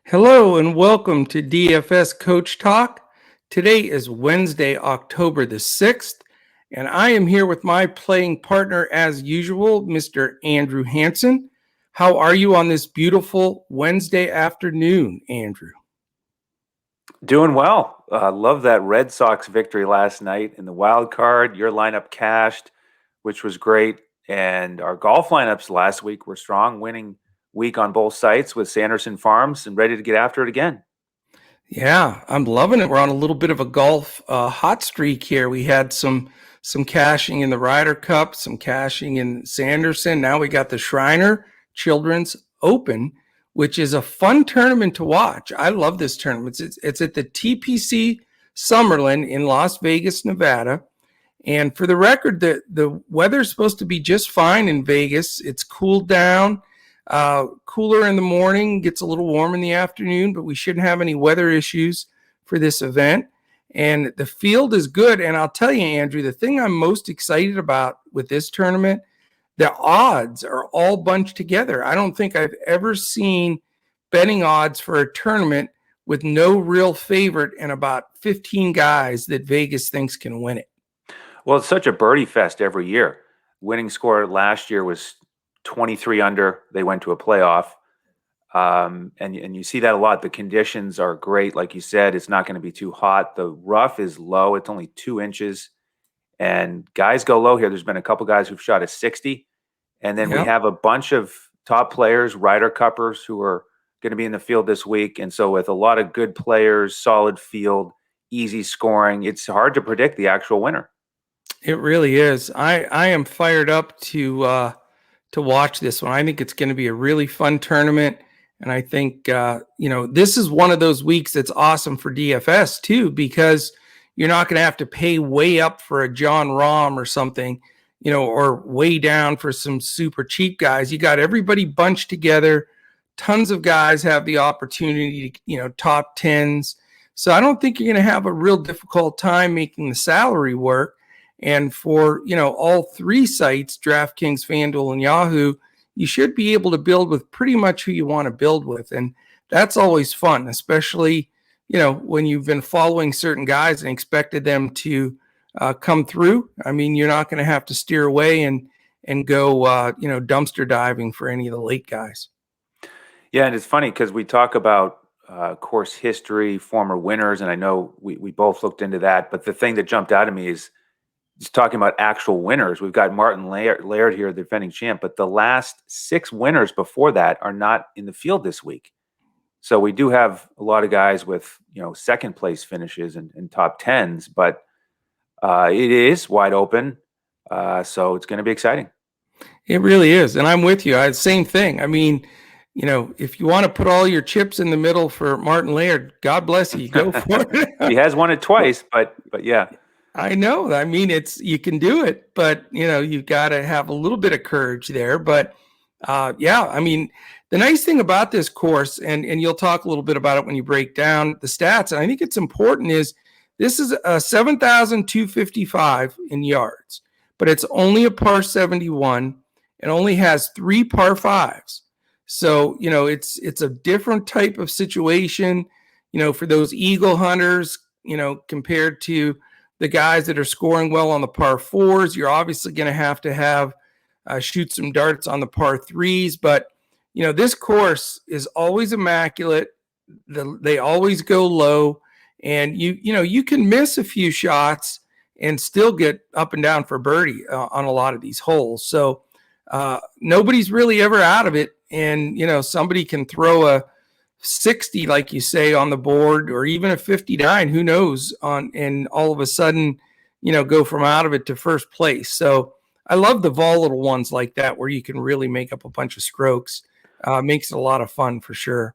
Hello and welcome to DFS Coach Talk. Today is Wednesday, October the 6th, and I am here with my playing partner as usual, Mr. Andrew Hansen. How are you on this beautiful Wednesday afternoon, Andrew? Doing well. Love that Red Sox victory last night in the wild card. Your lineup cashed, which was great. And our golf lineups last week were strong, winning week on both sites with Sanderson Farms and ready to get after it again. Yeah, I'm loving it. We're on a little bit of a golf hot streak here. We had some cashing in the Ryder Cup, some cashing in Sanderson. Now we got the Shriner Children's Open, which is a fun tournament to watch. I love this tournament. It's at the TPC Summerlin in Las Vegas, Nevada. And for the record, the weather's supposed to be just fine in Vegas. It's cooled down. Cooler in the morning, gets a little warm in the afternoon, but we shouldn't have any weather issues for this event. And the field is good. And I'll tell you, Andrew, the thing I'm most excited about with this tournament, the odds are all bunched together. I don't think I've ever seen betting odds for a tournament with no real favorite and about 15 guys that Vegas thinks can win it. Well, it's such a birdie fest every year. Winning score last year was 23 under. They went to a playoff. And you see that a lot. The conditions are great. Like you said, it's not going to be too hot. The rough is low. It's only 2 inches. And guys go low here. There's been a couple guys who've shot a 60. And then we have a bunch of top players, Ryder Cuppers, who are going to be in the field this week. And so with a lot of good players, solid field, easy scoring, it's hard to predict the actual winner. It really is. I am fired up to watch this one. I think it's going to be a really fun tournament. And I think, this is one of those weeks that's awesome for DFS too, because you're not going to have to pay way up for a John Rahm or something, or way down for some super cheap guys. You got everybody bunched together. Tons of guys have the opportunity to, top tens. So I don't think you're going to have a real difficult time making the salary work. And for, all 3 sites, DraftKings, FanDuel, and Yahoo, you should be able to build with pretty much who you want to build with. And that's always fun, especially, when you've been following certain guys and expected them to come through. I mean, you're not going to have to steer away and go, dumpster diving for any of the late guys. Yeah, and it's funny because we talk about course history, former winners, and I know we both looked into that. But the thing that jumped out at me is just talking about actual winners. We've got Martin Laird here, the defending champ, but the last 6 winners before that are not in the field this week. So we do have a lot of guys with, second place finishes and top tens, but it is wide open. So it's going to be exciting. It really is. And I'm with you. Same thing. I mean, if you want to put all your chips in the middle for Martin Laird, God bless you. Go for it. He has won it twice, but yeah. I know. I mean, you can do it, but you've got to have a little bit of courage there. But I mean, the nice thing about this course, and you'll talk a little bit about it when you break down the stats, and I think it's important, is this is a 7,255 in yards, but it's only a par 71 and only has 3 par 5s. So, it's a different type of situation, for those eagle hunters, compared to the guys that are scoring well on the par 4s. You're obviously going to have shoot some darts on the par 3s, but this course is always immaculate. They always go low, and you can miss a few shots and still get up and down for birdie on a lot of these holes. So nobody's really ever out of it, and somebody can throw a 60, like you say, on the board, or even a 59, who knows, and all of a sudden, go from out of it to first place. So I love the volatile ones like that, where you can really make up a bunch of strokes. Makes it a lot of fun for sure.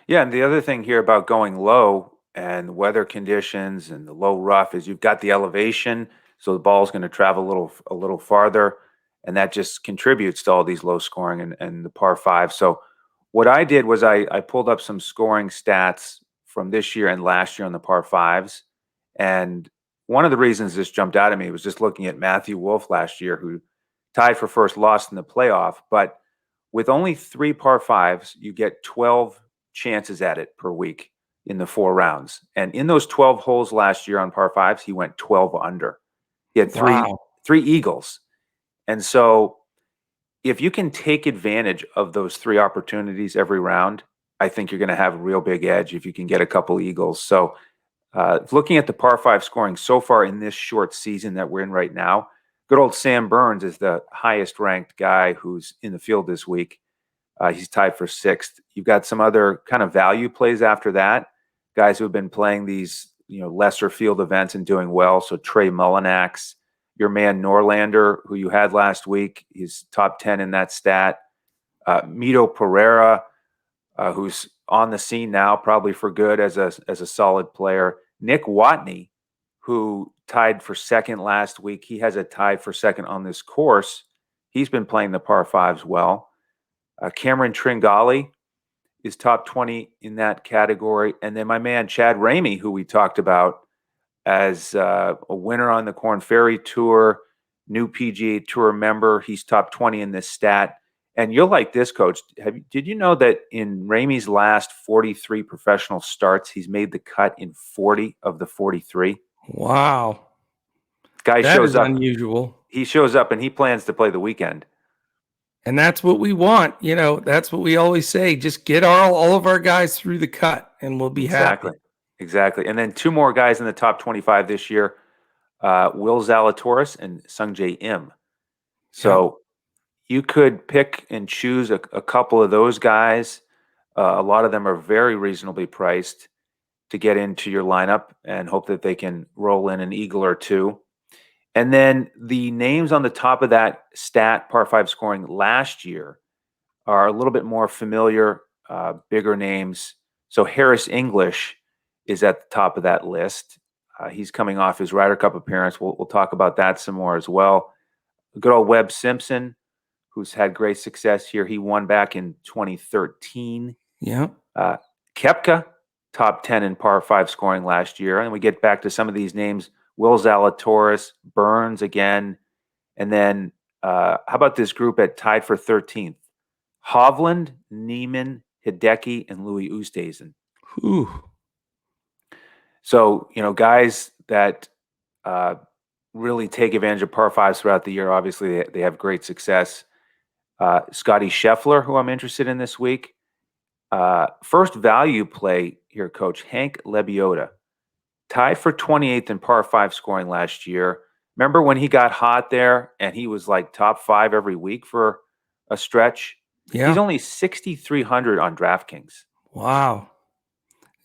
Yeah, and the other thing here about going low and weather conditions and the low rough is you've got the elevation, so the ball's going to travel a little farther, and that just contributes to all these low scoring and the par 5. So what I did was I pulled up some scoring stats from this year and last year on the par 5s. And one of the reasons this jumped out at me was just looking at Matthew Wolfe last year, who tied for first, lost in the playoff. But with only 3 par 5s, you get 12 chances at it per week in the 4 rounds. And in those 12 holes last year on par 5s, he went 12 under. He had three eagles. And so if you can take advantage of those 3 opportunities every round, I think you're going to have a real big edge if you can get a couple eagles. So looking at the par 5 scoring so far in this short season that we're in right now, good old Sam Burns is the highest ranked guy who's in the field this week. He's tied for 6th. You've got some other kind of value plays after that, guys who have been playing these lesser field events and doing well. So Trey Mullinax, your man Norlander, who you had last week, he's top 10 in that stat. Mito Pereira, who's on the scene now, probably for good as a solid player. Nick Watney, who tied for 2nd last week. He has a tie for 2nd on this course. He's been playing the par 5s well. Cameron Tringali is top 20 in that category. And then my man Chad Ramey, who we talked about as a winner on the Korn Ferry Tour, new PGA Tour member. He's top 20 in this stat. And you'll like this, Coach. Did you know that in Ramey's last 43 professional starts, he's made the cut in 40 of the 43? Wow. Guy that shows is up. Unusual. He shows up and he plans to play the weekend. And that's what we want. That's what we always say. Just get all of our guys through the cut and we'll be happy. Exactly. And then 2 more guys in the top 25 this year, Will Zalatoris and Sungjae Im. So you could pick and choose a couple of those guys. A lot of them are very reasonably priced to get into your lineup and hope that they can roll in an eagle or 2. And then the names on the top of that stat, par 5 scoring last year, are a little bit more familiar, bigger names. So Harris English is at the top of that list. He's coming off his Ryder Cup appearance. We'll talk about that some more as well. Good old Webb Simpson, who's had great success here. He won back in 2013. Yeah. Koepka, top 10 in par 5 scoring last year. And we get back to some of these names. Will Zalatoris, Burns again. And then how about this group at tied for 13th? Hovland, Neiman, Hideki, and Louis Oosthuizen. Ooh. So, guys that really take advantage of par 5s throughout the year. Obviously, they have great success. Scottie Scheffler, who I'm interested in this week. First value play here, Coach, Hank Lebiota. Tied for 28th in par 5 scoring last year. Remember when he got hot there and he was like top 5 every week for a stretch? Yeah. He's only 6,300 on DraftKings. Wow.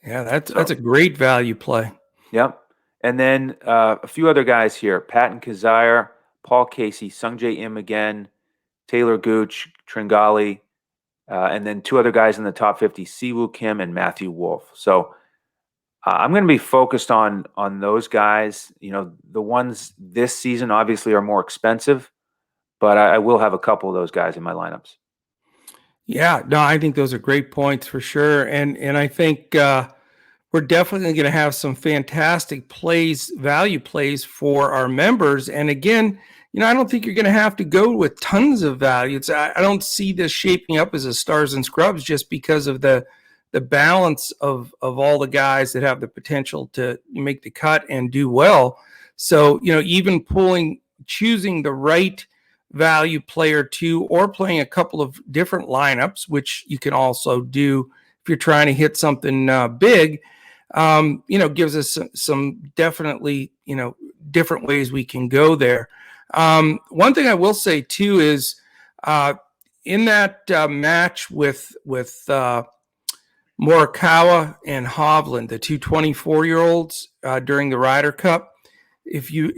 Yeah, that's a great value play. Yep. And then a few other guys here. Patton Kizzire, Paul Casey, Sungjae Im again, Taylor Gooch, Tringali, and then 2 other guys in the top 50, Siwoo Kim and Matthew Wolfe. So I'm going to be focused on those guys. The ones this season obviously are more expensive, but I will have a couple of those guys in my lineups. Yeah, no, I think those are great points for sure. And I think we're definitely going to have some fantastic value plays for our members. And again, I don't think you're going to have to go with tons of value. I don't see this shaping up as a stars and scrubs just because of the balance of all the guys that have the potential to make the cut and do well. So, even choosing the right value player 2 or playing a couple of different lineups, which you can also do if you're trying to hit something big, gives us some definitely, different ways we can go there. One thing I will say too is in that match with Morikawa and Hovland, the 2 24-year-olds during the Ryder Cup. If you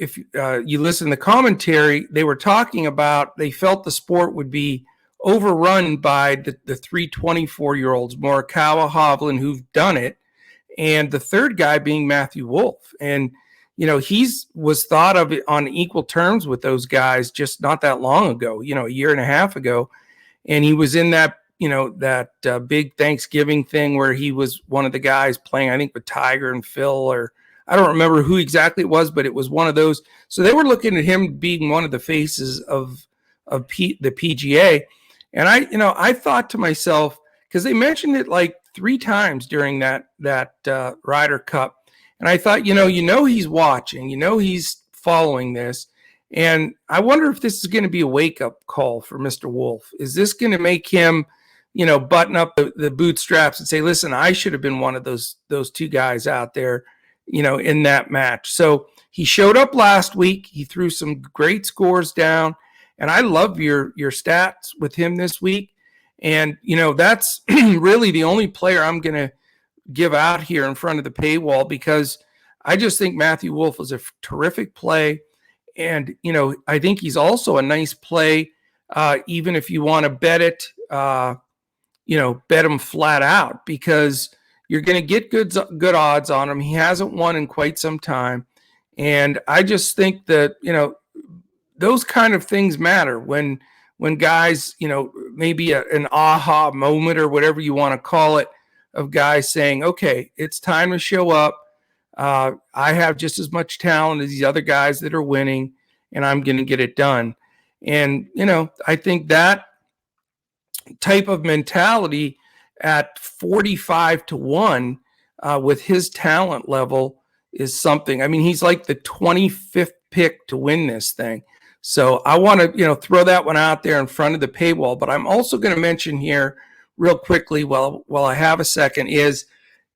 listen to the commentary, they were talking about they felt the sport would be overrun by the 3 24-year-olds, Morikawa, Hovland, who've done it, and the third guy being Matthew Wolfe. And he's was thought of on equal terms with those guys just not that long ago, a year and a half ago, and he was in that big Thanksgiving thing where he was one of the guys playing, I think, with Tiger and Phil, or I don't remember who exactly it was, but it was one of those. So they were looking at him being one of the faces of the PGA. And I thought to myself, because they mentioned it like 3 times during that Ryder Cup. And I thought, he's watching, he's following this. And I wonder if this is going to be a wake-up call for Mr. Wolfe. Is this going to make him, button up the bootstraps and say, listen, I should have been one of those 2 guys out there, in that match. So he showed up last week. He threw some great scores down. And I love your stats with him this week. And, that's really the only player I'm going to give out here in front of the paywall, because I just think Matthew Wolfe is a terrific play. And, I think he's also a nice play, even if you want to bet it, bet him flat out, because you're going to get good odds on him. He hasn't won in quite some time. And I just think that, those kind of things matter when guys, maybe an aha moment or whatever you want to call it, of guys saying, okay, it's time to show up. I have just as much talent as these other guys that are winning, and I'm going to get it done. And, I think that type of mentality at 45-1 with his talent level is something. I mean, he's like the 25th pick to win this thing. So I want to, throw that one out there in front of the paywall. But I'm also going to mention here real quickly, while I have a second, is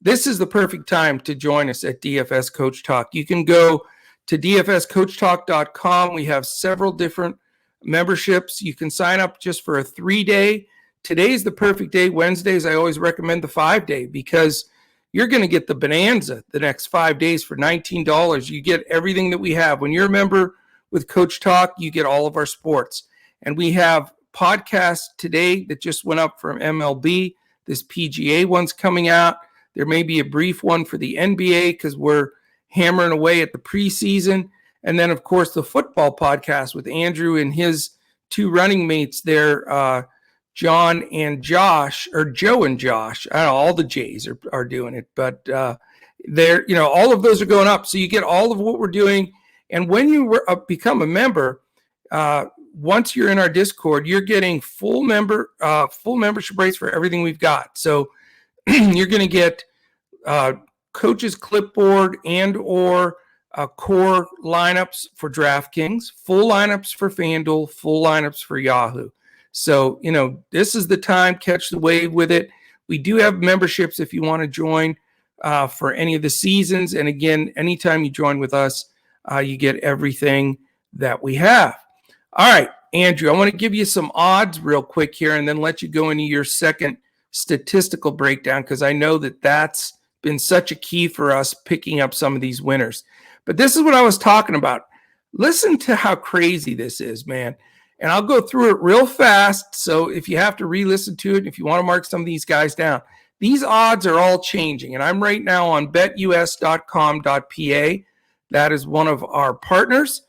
this is the perfect time to join us at DFS Coach Talk. You can go to dfscoachtalk.com. We have several different memberships. You can sign up just for a 3-day. Today's the perfect day. Wednesdays, I always recommend the 5-day, because you're going to get the bonanza the next 5 days for $19. You get everything that we have. When you're a member with Coach Talk, you get all of our sports. And we have podcasts today that just went up from MLB. This PGA one's coming out. There may be a brief one for the NBA, because we're hammering away at the preseason. And then, of course, the football podcast with Andrew and his 2 running mates there, John and Josh, or Joe and Josh. I don't know, all the J's are doing it. But they're, all of those are going up. So you get all of what we're doing. And when you become a member, once you're in our Discord, you're getting full membership rates for everything we've got. So you're going to get coach's clipboard and or core lineups for DraftKings, full lineups for FanDuel, full lineups for Yahoo. So, this is the time. Catch the wave with it. We do have memberships if you want to join for any of the seasons. And again, anytime you join with us, you get everything that we have. All right, Andrew, I want to give you some odds real quick here and then let you go into your second statistical breakdown, because I know that that's been such a key for us picking up some of these winners. But this is what I was talking about. Listen to how crazy this is, man. And I'll go through it real fast. So if you have to re-listen to it, if you want to mark some of these guys down, these odds are all changing. And I'm right now on betus.com.pa. That is one of our partners.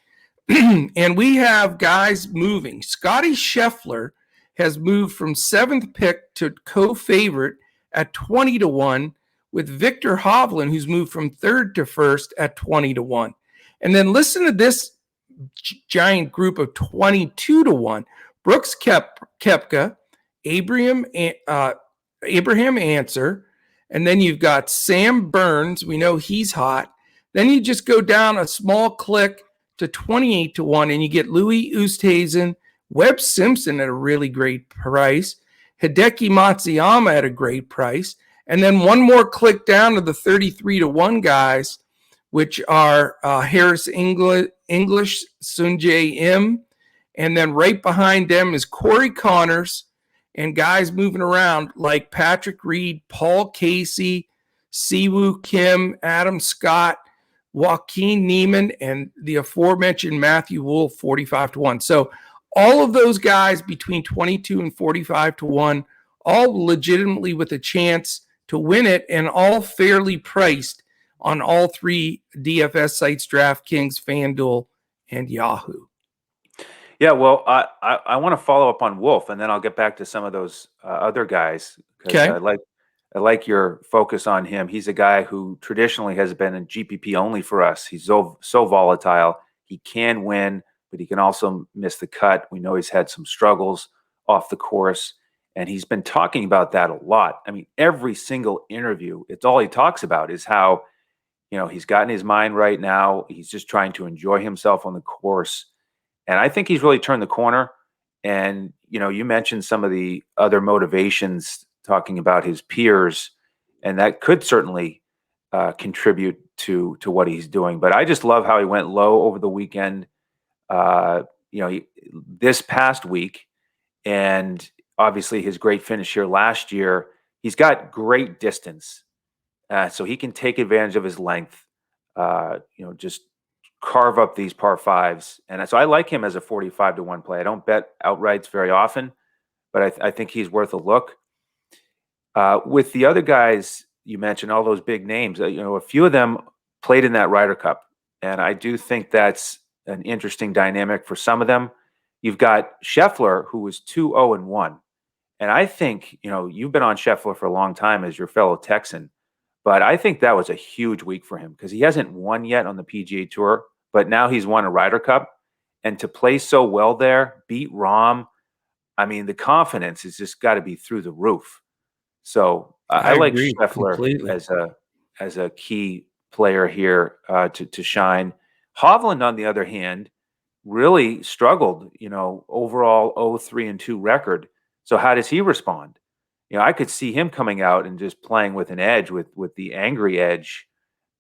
And we have guys moving. Scottie Scheffler has moved from 7th pick to co-favorite at 20-1, with Victor Hovland, who's moved from 3rd to 1st at 20-1. And then listen to this giant group of 22-1. Brooks Koepka, Abraham Answer, and then you've got Sam Burns. We know he's hot. Then you just go down a small click to 28-1, and you get Louis Oosthuizen, Webb Simpson at a really great price, Hideki Matsuyama at a great price, and then one more click down to the 33-1 guys, which are Harris English, Sungjae Im, and then right behind them is Corey Connors, and guys moving around like Patrick Reed, Paul Casey, Siwoo Kim, Adam Scott, Joaquin Neiman, and the aforementioned Matthew Wolfe, 45-1. So all of those guys between 22 and 45-1, all legitimately with a chance to win it, and all fairly priced on all 3 DFS sites, DraftKings, FanDuel, and Yahoo. Yeah, well, I want to follow up on Wolfe, and then I'll get back to some of those other guys. Okay. I like your focus on him. He's a guy who traditionally has been in GPP only for us. He's so volatile. He can win, but he can also miss the cut. We know he's had some struggles off the course. And he's been talking about that a lot. I mean, every single interview, it's all he talks about is how, he's gotten his mind right now. He's just trying to enjoy himself on the course. And I think he's really turned the corner. And, you mentioned some of the other motivations talking about his peers, and that could certainly contribute to what he's doing. But I just love how he went low over the weekend, this past week, and obviously his great finish here last year. He's got great distance, so he can take advantage of his length, just carve up these par fives. And so I like him as a 45-1 play. I don't bet outrights very often, but I think he's worth a look. With the other guys you mentioned, all those big names, a few of them played in that Ryder Cup. And I do think that's an interesting dynamic for some of them. You've got Scheffler, who was 2-0-1. And I think, you've been on Scheffler for a long time as your fellow Texan, but I think that was a huge week for him because he hasn't won yet on the PGA Tour, but now he's won a Ryder Cup. And to play so well there, beat Rahm, I mean, the confidence has just got to be through the roof. So I like Scheffler completely as a key player here to shine. Hovland, on the other hand, really struggled, overall 0-3-2 record. So how does he respond? I could see him coming out and just playing with an edge, with the angry edge,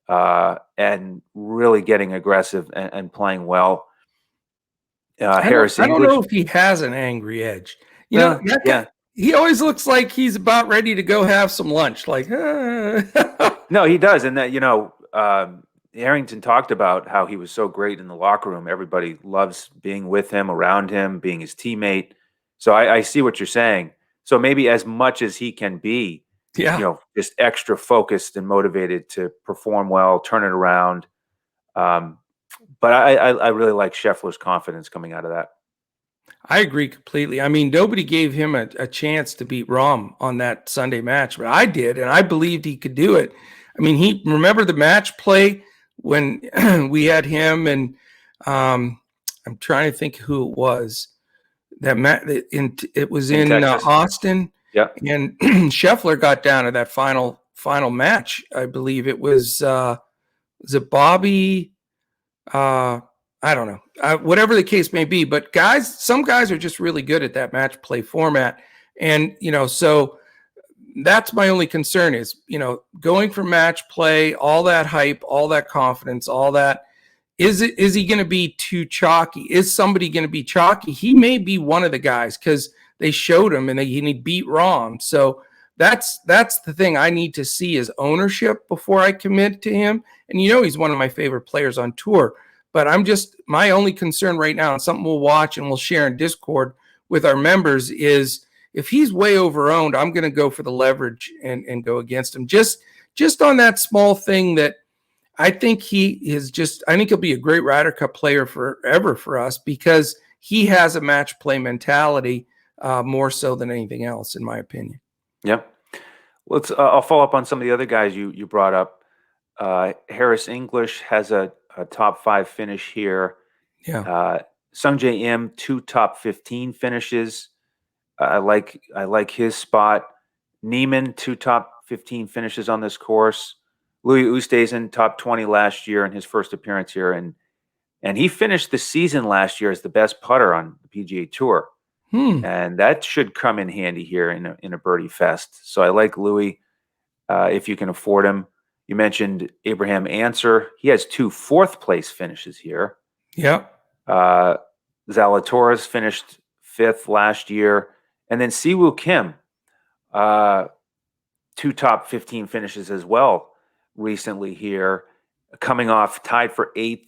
and really getting aggressive and playing well. Harris English. I don't know if he has an angry edge. He always looks like he's about ready to go have some lunch. Like, No, he does. And that, Harrington talked about how he was so great in the locker room. Everybody loves being with him, around him, being his teammate. So I see what you're saying. So maybe as much as he can be, just extra focused and motivated to perform well, turn it around. But I really like Scheffler's confidence coming out of that. I agree completely. I mean, nobody gave him a chance to beat Rahm on that Sunday match, but I did, and I believed he could do it. I mean, remember the match play when we had him, and I'm trying to think who it was. It was in Austin. Yeah, and Scheffler got down to that final match. I believe it was it Bobby? I don't know, whatever the case may be, but some guys are just really good at that match play format. And, so that's my only concern is, going for match play, all that hype, all that confidence, all that. Is he going to be too chalky? Is somebody going to be chalky? He may be one of the guys because they showed him and he beat Rahm. So that's the thing I need to see is ownership before I commit to him. And, he's one of my favorite players on tour. But my only concern right now, and something we'll watch and we'll share in Discord with our members, is if he's way overowned, I'm going to go for the leverage and go against him. Just on that small thing that I think I think he'll be a great Ryder Cup player forever for us because he has a match play mentality more so than anything else, in my opinion. Yep. I'll follow up on some of the other guys you brought up. Harris English has a top 5 finish here. Yeah. Sungjae Im, 2 top 15 finishes. I like his spot. Neiman, 2 top 15 finishes on this course. Louis Oosthuizen, top 20 last year in his first appearance here, and he finished the season last year as the best putter on the PGA Tour. And that should come in handy here in a birdie fest. So I like Louis if you can afford him. You mentioned Abraham Answer. He has 2 fourth-place finishes here. Yeah. Zalatoris finished 5th last year. And then Siwoo Kim, 2 top 15 finishes as well recently here, coming off tied for 8th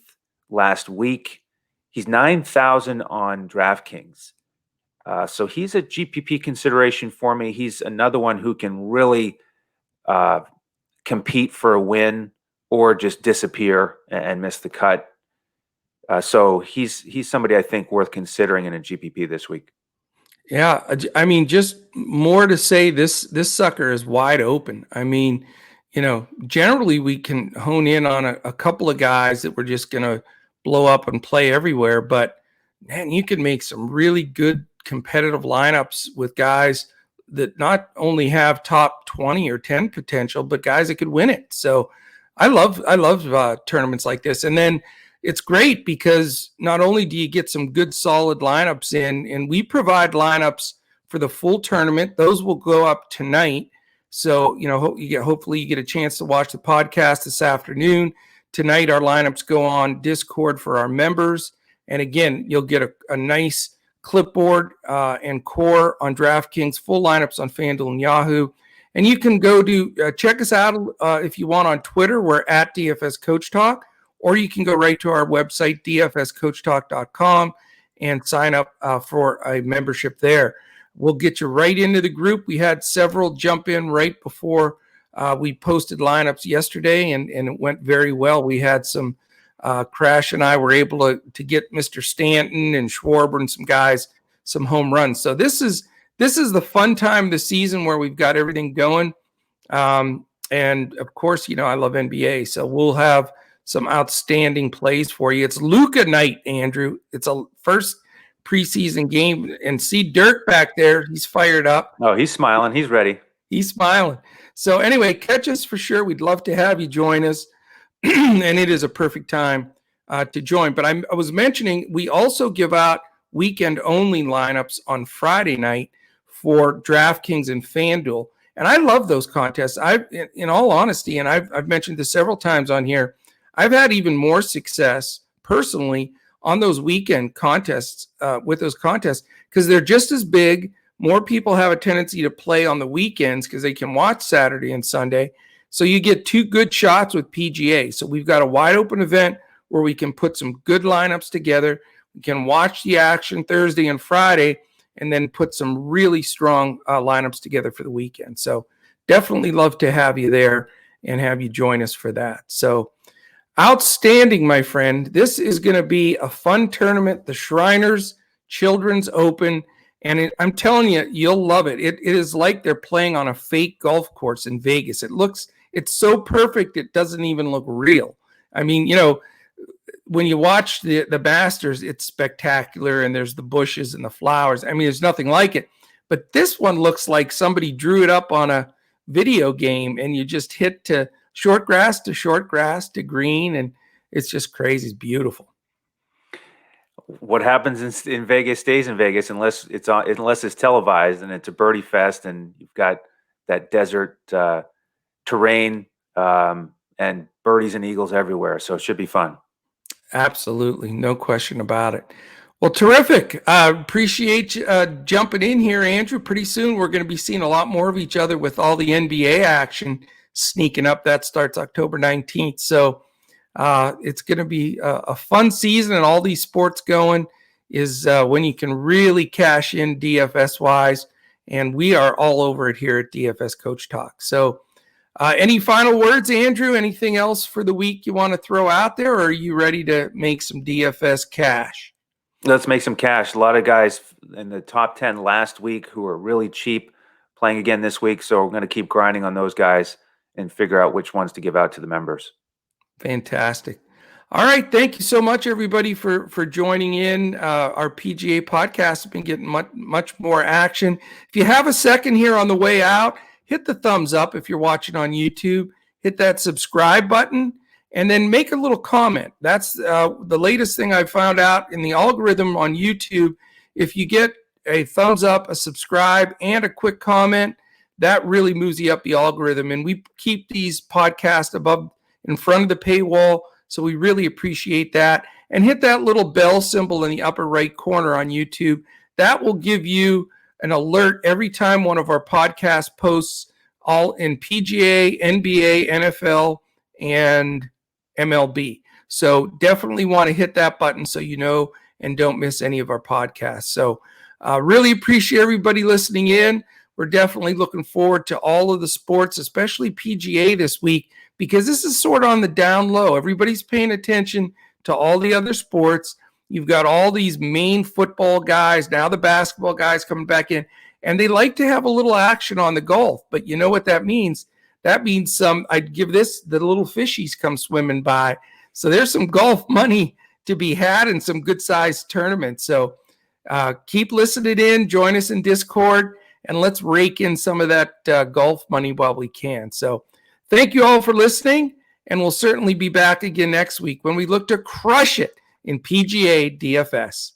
last week. He's 9,000 on DraftKings. So he's a GPP consideration for me. He's another one who can really compete for a win or just disappear and miss the cut. So he's somebody I think worth considering in a GPP this week. Yeah, I mean, just more to say, this sucker is wide open. I mean, generally we can hone in on a couple of guys that we're just going to blow up and play everywhere. But man, you can make some really good competitive lineups with guys that not only have top 20 or 10 potential, but guys that could win it. So I love tournaments like this. And then it's great because not only do you get some good solid lineups in, and we provide lineups for the full tournament. Those will go up tonight. So, hopefully you get a chance to watch the podcast this afternoon. Tonight, our lineups go on Discord for our members. And again, you'll get a nice clipboard and core on DraftKings, full lineups on FanDuel and Yahoo. And you can go to check us out if you want on Twitter. We're at DFS Coach Talk, or you can go right to our website, dfscoachtalk.com, and sign up for a membership there. We'll get you right into the group. We had several jump in right before we posted lineups yesterday, and it went very well. We had some Crash and I were able to get Mr. Stanton and Schwarber and some guys some home runs. So this is the fun time of the season where we've got everything going. And of course, I love NBA, so we'll have some outstanding plays for you. It's Luka night, Andrew. It's a first preseason game, and see Dirk back there. He's fired up. Oh, he's smiling. He's ready. He's smiling. So anyway, catch us for sure. We'd love to have you join us. And it is a perfect time to join. But I was mentioning we also give out weekend-only lineups on Friday night for DraftKings and FanDuel. And I love those contests. In all honesty, and I've mentioned this several times on here, I've had even more success personally on those weekend contests, with those contests, because they're just as big. More people have a tendency to play on the weekends because they can watch Saturday and Sunday. So you get two good shots with PGA. So we've got a wide open event where we can put some good lineups together. We can watch the action Thursday and Friday, and then put some really strong lineups together for the weekend. So definitely love to have you there and have you join us for that. So outstanding, my friend. This is going to be a fun tournament. The Shriners Children's Open. And I'm telling you, you'll love it. It is like they're playing on a fake golf course in Vegas. It's so perfect, it doesn't even look real. I mean, when you watch the Masters, it's spectacular, and there's the bushes and the flowers. I mean, there's nothing like it. But this one looks like somebody drew it up on a video game, and you just hit to short grass to green, and it's just crazy. It's beautiful. What happens in Vegas stays in Vegas unless it's televised, and it's a birdie fest, and you've got that desert terrain and birdies and eagles everywhere. So it should be fun. Absolutely. No question about it. Well, terrific. Appreciate you jumping in here, Andrew. Pretty soon we're going to be seeing a lot more of each other with all the NBA action sneaking up. That starts October 19th. So it's going to be a fun season, and all these sports going is when you can really cash in DFS-wise, and we are all over it here at DFS Coach Talk. So any final words, Andrew? Anything else for the week you want to throw out there, or are you ready to make some DFS cash? Let's make some cash. A lot of guys in the top 10 last week who are really cheap playing again this week, so we're going to keep grinding on those guys and figure out which ones to give out to the members. Fantastic. All right. Thank you so much, everybody, for joining in. Our PGA podcast has been getting much more action. If you have a second here on the way out, hit the thumbs up if you're watching on YouTube. Hit that subscribe button, and then make a little comment. That's the latest thing I found out in the algorithm on YouTube. If you get a thumbs up, a subscribe, and a quick comment, that really moves you up the algorithm. And we keep these podcasts above in front of the paywall, so we really appreciate that. And hit that little bell symbol in the upper right corner on YouTube. That will give you an alert every time one of our podcast posts, all in PGA, NBA, NFL, and MLB. So definitely want to hit that button so you know and don't miss any of our podcasts. So really appreciate everybody listening in. We're definitely looking forward to all of the sports, especially PGA this week, because this is sort of on the down low. Everybody's paying attention to all the other sports. You've got all these main football guys, now the basketball guys coming back in, and they like to have a little action on the golf. But you know what that means? That means I'd give this, the little fishies come swimming by. So there's some golf money to be had in some good-sized tournaments. So keep listening in. Join us in Discord. and let's rake in some of that golf money while we can. So thank you all for listening, and we'll certainly be back again next week when we look to crush it in PGA DFS.